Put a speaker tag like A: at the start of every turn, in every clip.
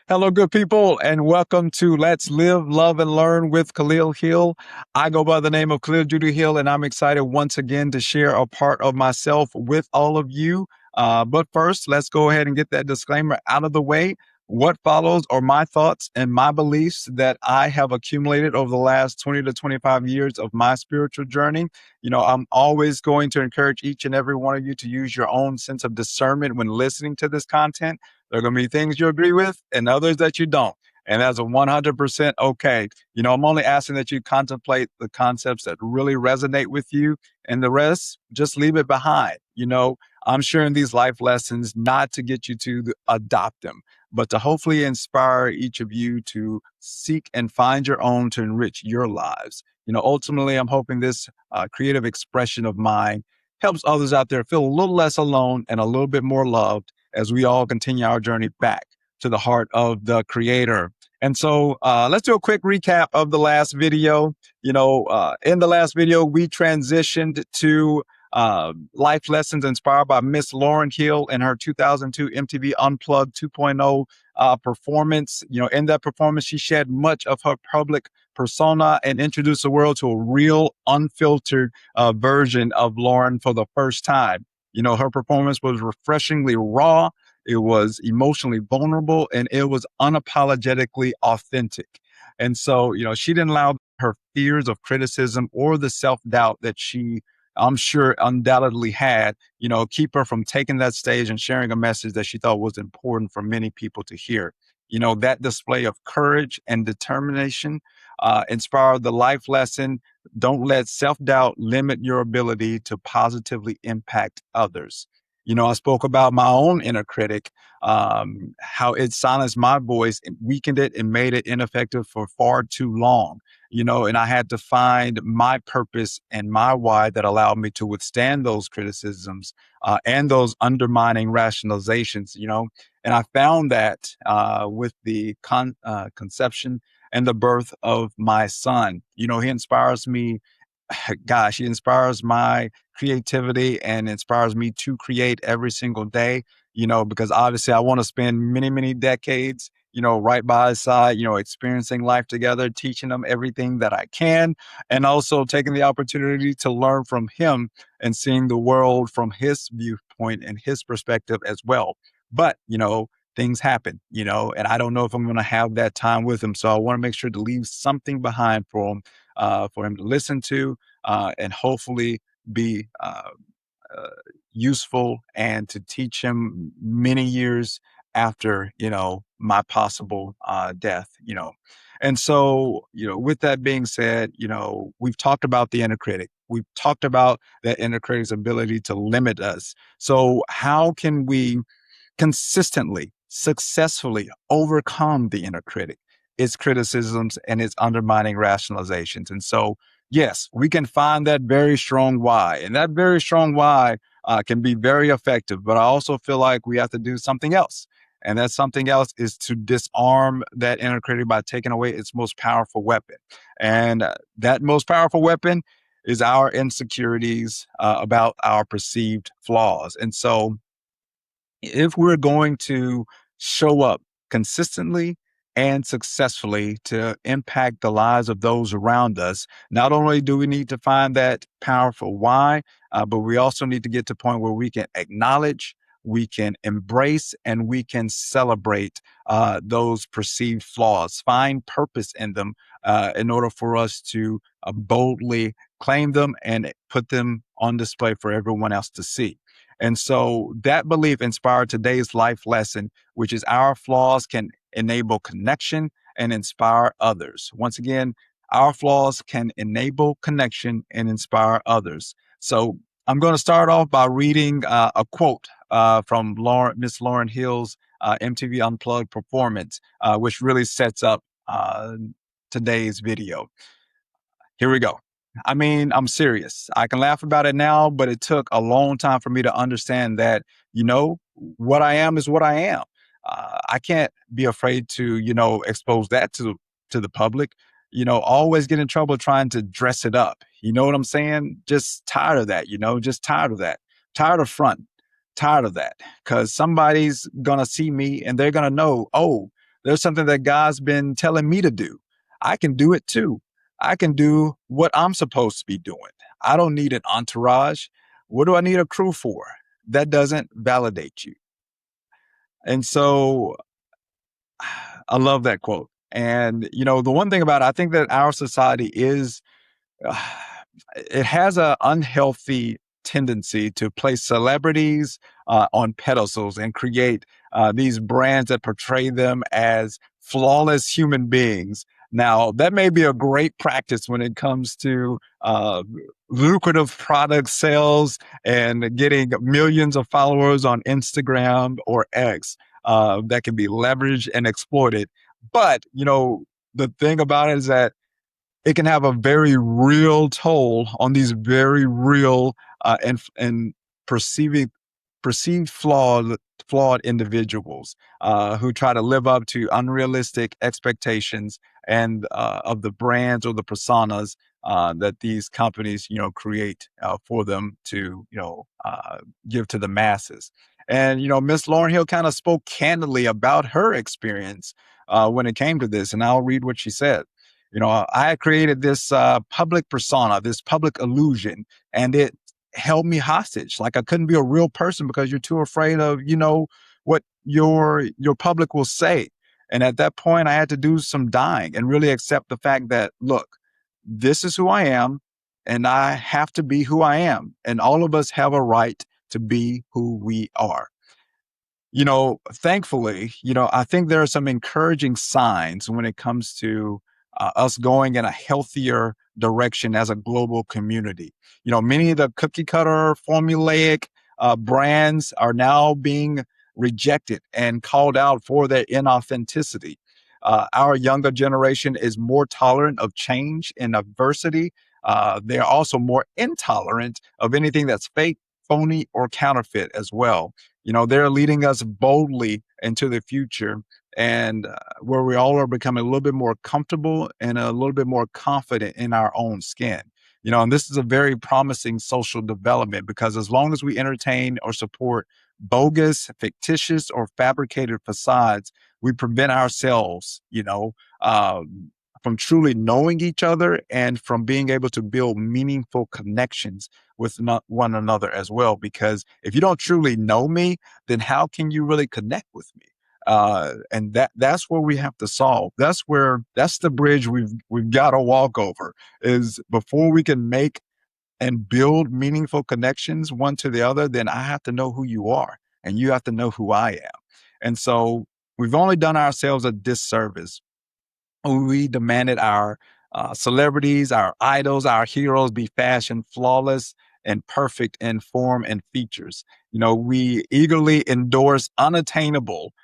A: Hello, good people, and welcome to Let's Live, Love, and Learn with Khalil Hill. I go by the name of Khalil Judy Hill, and I'm excited once again to share a part of myself with all of you. But first, let's go ahead and get that disclaimer out of the way. What follows are my thoughts and my beliefs that I have accumulated over the last 20 to 25 years of my spiritual journey. I'm always going to encourage each and every one of you to use your own sense of discernment when listening to this content. There are going to be things you agree with and others that you don't. And that's a 100% okay. I'm only asking that you contemplate the concepts that really resonate with you, and the rest, just leave it behind. I'm sharing these life lessons not to get you to adopt them, but to hopefully inspire each of you to seek and find your own to enrich your lives. Ultimately, I'm hoping this creative expression of mine helps others out there feel a little less alone and a little bit more loved as we all continue our journey back to the heart of the creator. And so let's do a quick recap of the last video. In the last video, we transitioned to life lessons inspired by Miss Lauryn Hill and her 2002 MTV Unplugged 2.0 performance. In that performance, she shed much of her public persona and introduced the world to a real, unfiltered version of Lauryn for the first time. Her performance was refreshingly raw, it was emotionally vulnerable, and it was unapologetically authentic. And so, she didn't allow her fears of criticism or the self-doubt that she, I'm sure, undoubtedly had, keep her from taking that stage and sharing a message that she thought was important for many people to hear. That display of courage and determination inspired the life lesson: don't let self-doubt limit your ability to positively impact others. I spoke about my own inner critic, how it silenced my voice, and weakened it, and made it ineffective for far too long. And I had to find my purpose and my why that allowed me to withstand those criticisms and those undermining rationalizations. And I found that with the conception and the birth of my son. He inspires me. Gosh, he inspires my creativity and inspires me to create every single day, because obviously I want to spend many, many decades, right by his side, experiencing life together, teaching him everything that I can, and also taking the opportunity to learn from him and seeing the world from his viewpoint and his perspective as well. But, things happen, and I don't know if I'm going to have that time with him. So I want to make sure to leave something behind for him to listen to, and hopefully be uh, useful and to teach him many years after, my possible death. And so, with that being said, we've talked about the inner critic. We've talked about that inner critic's ability to limit us. So how can we consistently, successfully overcome the inner critic, its criticisms, and its undermining rationalizations? And so, yes, we can find that very strong why, and that very strong why can be very effective. But I also feel like we have to do something else. And that something else is to disarm that inner critic by taking away its most powerful weapon. And that most powerful weapon is our insecurities about our perceived flaws. And so, if we're going to show up consistently and successfully to impact the lives of those around us, not only do we need to find that powerful why, but we also need to get to a point where we can acknowledge, we can embrace, and we can celebrate those perceived flaws, find purpose in them in order for us to boldly claim them and put them on display for everyone else to see. And so that belief inspired today's life lesson, which is our flaws can enable connection and inspire others. Once again, our flaws can enable connection and inspire others. So I'm going to start off by reading a quote from Miss Lauryn Hill's MTV Unplugged performance, which really sets up today's video. Here we go. I mean, I'm serious. I can laugh about it now, but it took a long time for me to understand that, what I am is what I am. I can't be afraid to, expose that to the public. Always get in trouble trying to dress it up. You know what I'm saying? Just tired of that, just tired of that. Tired of front, tired of that. Because somebody's gonna see me and they're gonna know, oh, There's something that God's been telling me to do. I can do it too. I can do what I'm supposed to be doing. I don't need an entourage. What do I need a crew for? That doesn't validate you. And so I love that quote. And, the one thing about it, I think that our society is uh, it has an unhealthy tendency to place celebrities on pedestals and create these brands that portray them as flawless human beings. Now, that may be a great practice when it comes to lucrative product sales and getting millions of followers on Instagram or X that can be leveraged and exploited. But, the thing about it is that it can have a very real toll on these very real and perceiving perceived flawed individuals who try to live up to unrealistic expectations and of the brands or the personas that these companies create for them to give to the masses. And Miss Lauryn Hill kind of spoke candidly about her experience when it came to this, and I'll read what she said. I had created this public persona, this public illusion, and it held me hostage. Like I couldn't be a real person because you're too afraid of, what your public will say. And at that point, I had to do some dying and really accept the fact that, look, this is who I am, and I have to be who I am. And all of us have a right to be who we are. Thankfully, I think there are some encouraging signs when it comes to us going in a healthier direction as a global community. Many of the cookie cutter formulaic brands are now being rejected and called out for their inauthenticity. Our younger generation is more tolerant of change and adversity. They're also more intolerant of anything that's fake, phony, or counterfeit as well. They're leading us boldly into the future and where we all are becoming a little bit more comfortable and a little bit more confident in our own skin. And this is a very promising social development because as long as we entertain or support bogus, fictitious, or fabricated facades, we prevent ourselves, from truly knowing each other and from being able to build meaningful connections with one another as well. Because if you don't truly know me, then how can you really connect with me? And that's where we have to solve. That's the bridge we've got to walk over. Is before we can make and build meaningful connections one to the other, then I have to know who you are, and you have to know who I am. And so we've only done ourselves a disservice. We demanded our celebrities, our idols, our heroes be fashioned flawless and perfect in form and features. We eagerly endorse unattainable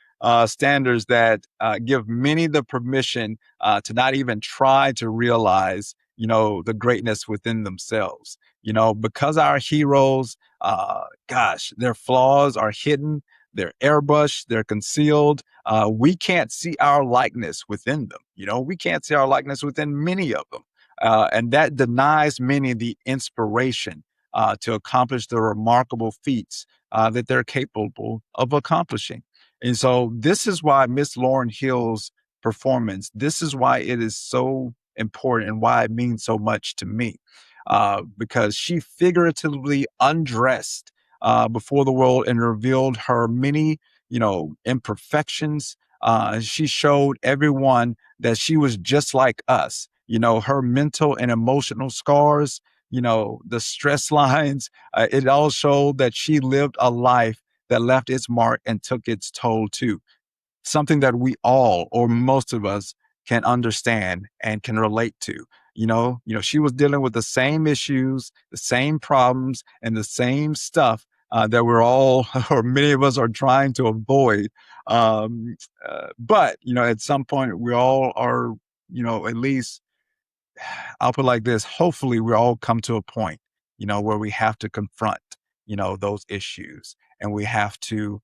A: standards that give many the permission to not even try to realize, the greatness within themselves. Because our heroes, gosh, their flaws are hidden, they're airbrushed, they're concealed. We can't see our likeness within them. We can't see our likeness within many of them. And that denies many the inspiration to accomplish the remarkable feats that they're capable of accomplishing. And so this is why Miss Lauryn Hill's performance, this is why it is so important and why it means so much to me. Because she figuratively undressed before the world and revealed her many, imperfections. She showed everyone that she was just like us. Her mental and emotional scars, the stress lines, it all showed that she lived a life that left its mark and took its toll too. Something that we all, or most of us, can understand and can relate to. She was dealing with the same issues, the same problems, and the same stuff that we're all, or many of us, are trying to avoid. But at some point, we all are, at least I'll put it like this. Hopefully, we all come to a point, where we have to confront, those issues and we have to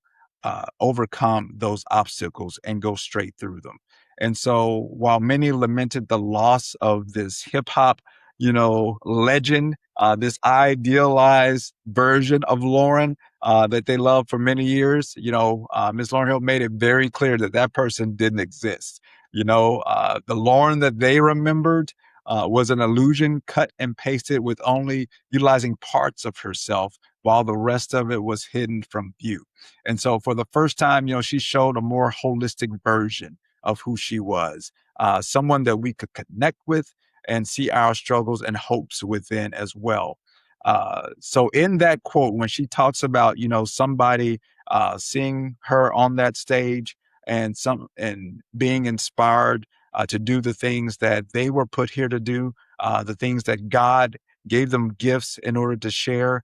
A: overcome those obstacles and go straight through them. And so while many lamented the loss of this hip hop, legend, this idealized version of Lauren that they loved for many years. Miss Lauryn Hill made it very clear that that person didn't exist. The Lauren that they remembered was an illusion cut and pasted with only utilizing parts of herself while the rest of it was hidden from view. And so for the first time, she showed a more holistic version of who she was, someone that we could connect with and see our struggles and hopes within as well. So in that quote, when she talks about, somebody seeing her on that stage and being inspired to do the things that they were put here to do, the things that God gave them gifts in order to share,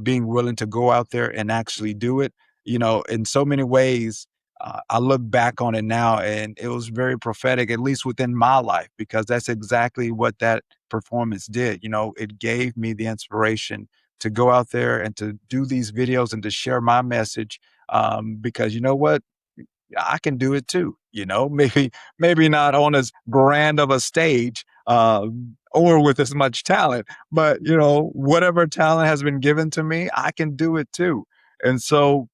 A: being willing to go out there and actually do it. In so many ways, I look back on it now and it was very prophetic, at least within my life, because that's exactly what that performance did. It gave me the inspiration to go out there and to do these videos and to share my message. Because you know what? I can do it too. Maybe not on as grand of a stage, or with as much talent, but whatever talent has been given to me, I can do it too. And so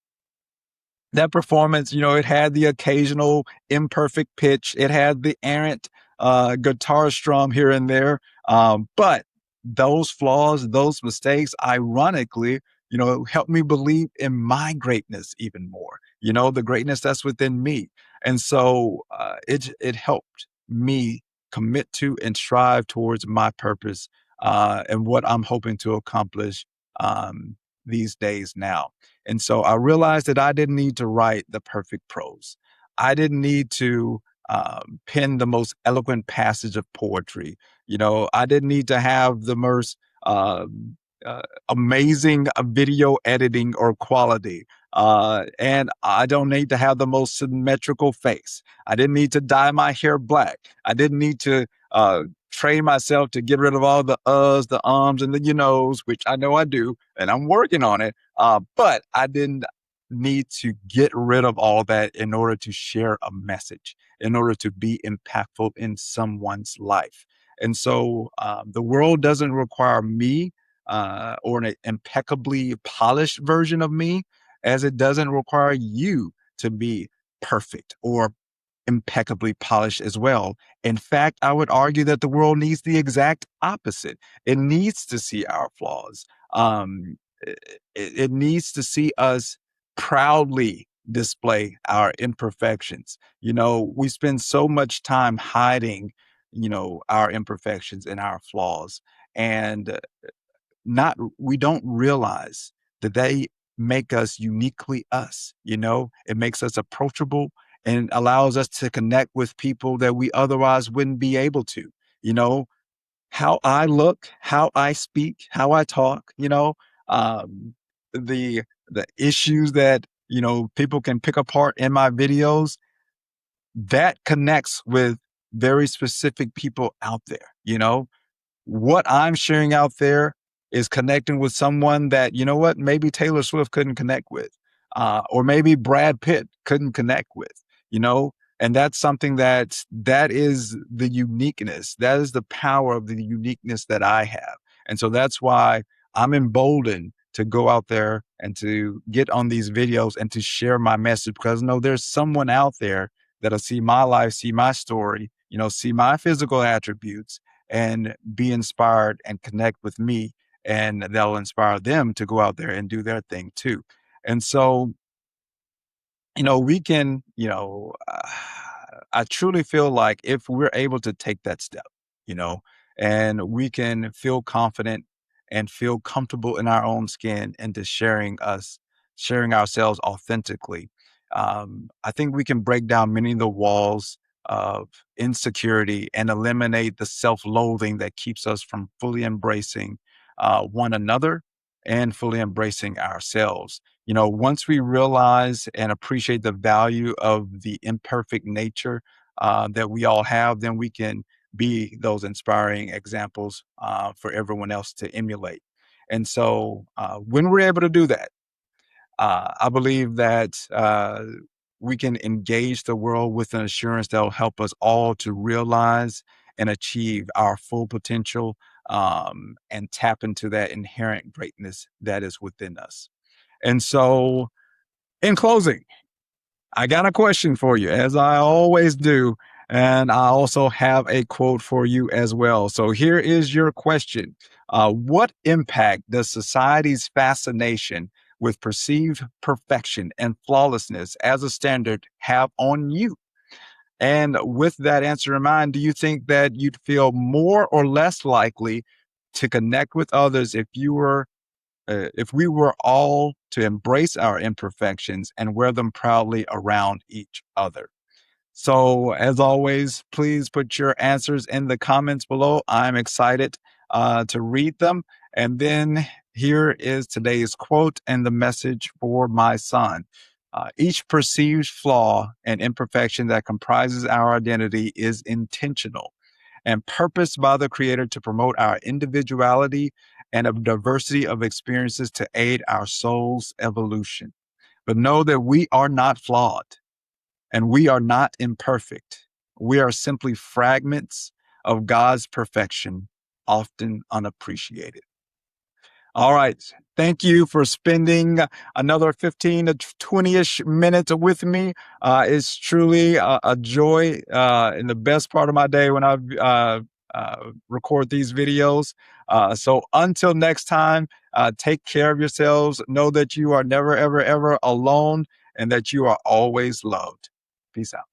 A: that performance, it had the occasional imperfect pitch. It had the errant guitar strum here and there. But those flaws, those mistakes, ironically, helped me believe in my greatness even more, the greatness that's within me. And so it helped me commit to and strive towards my purpose and what I'm hoping to accomplish these days now. And so I realized that I didn't need to write the perfect prose. I didn't need to pen the most eloquent passage of poetry. I didn't need to have the most amazing video editing or quality. And I don't need to have the most symmetrical face. I didn't need to dye my hair black. I didn't need to train myself to get rid of all the uhs, the ums, and the you knows, which I know I do, and I'm working on it. But I didn't need to get rid of all that in order to share a message, in order to be impactful in someone's life. And so the world doesn't require me or an impeccably polished version of me, as it doesn't require you to be perfect or impeccably polished as well. In fact, I would argue that the world needs the exact opposite. It needs to see our flaws. It needs to see us proudly display our imperfections. We spend so much time hiding, our imperfections and our flaws. And not we don't realize that they make us uniquely us. It makes us approachable and allows us to connect with people that we otherwise wouldn't be able to. you know how I look, how I speak, how I talk, um the issues that people can pick apart in my videos, that connects with very specific people out there. What I'm sharing out there is connecting with someone that, maybe Taylor Swift couldn't connect with, or maybe Brad Pitt couldn't connect with, you know? And that's something that is the uniqueness. That is the power of the uniqueness that I have. And so that's why I'm emboldened to go out there and to get on these videos and to share my message, because no, there's someone out there that'll see my life, see my story, see my physical attributes and be inspired and connect with me, and that'll inspire them to go out there and do their thing too. And so we can, I truly feel like if we're able to take that step, you know, and we can feel confident and feel comfortable in our own skin and to sharing ourselves authentically, I think we can break down many of the walls of insecurity and eliminate the self-loathing that keeps us from fully embracing one another and fully embracing ourselves. Once we realize and appreciate the value of the imperfect nature that we all have, then we can be those inspiring examples for everyone else to emulate. And so when we're able to do that, I believe that we can engage the world with an assurance that will help us all to realize and achieve our full potential, and tap into that inherent greatness that is within us. And so, in closing, I got a question for you, as I always do. And I also have a quote for you as well. So here is your question. What impact does society's fascination with perceived perfection and flawlessness as a standard have on you? And with that answer in mind, do you think that you'd feel more or less likely to connect with others if we were all to embrace our imperfections and wear them proudly around each other? So, as always, please put your answers in the comments below. I'm excited to read them. And then here is today's quote and the message for my son. Each perceived flaw and imperfection that comprises our identity is intentional and purposed by the Creator to promote our individuality and a diversity of experiences to aid our soul's evolution. But know that we are not flawed and we are not imperfect. We are simply fragments of God's perfection, often unappreciated. All right. Thank you for spending another 15 to 20-ish minutes with me. It's truly a joy and the best part of my day when I record these videos. So until next time, take care of yourselves. Know that you are never, ever, ever alone and that you are always loved. Peace out.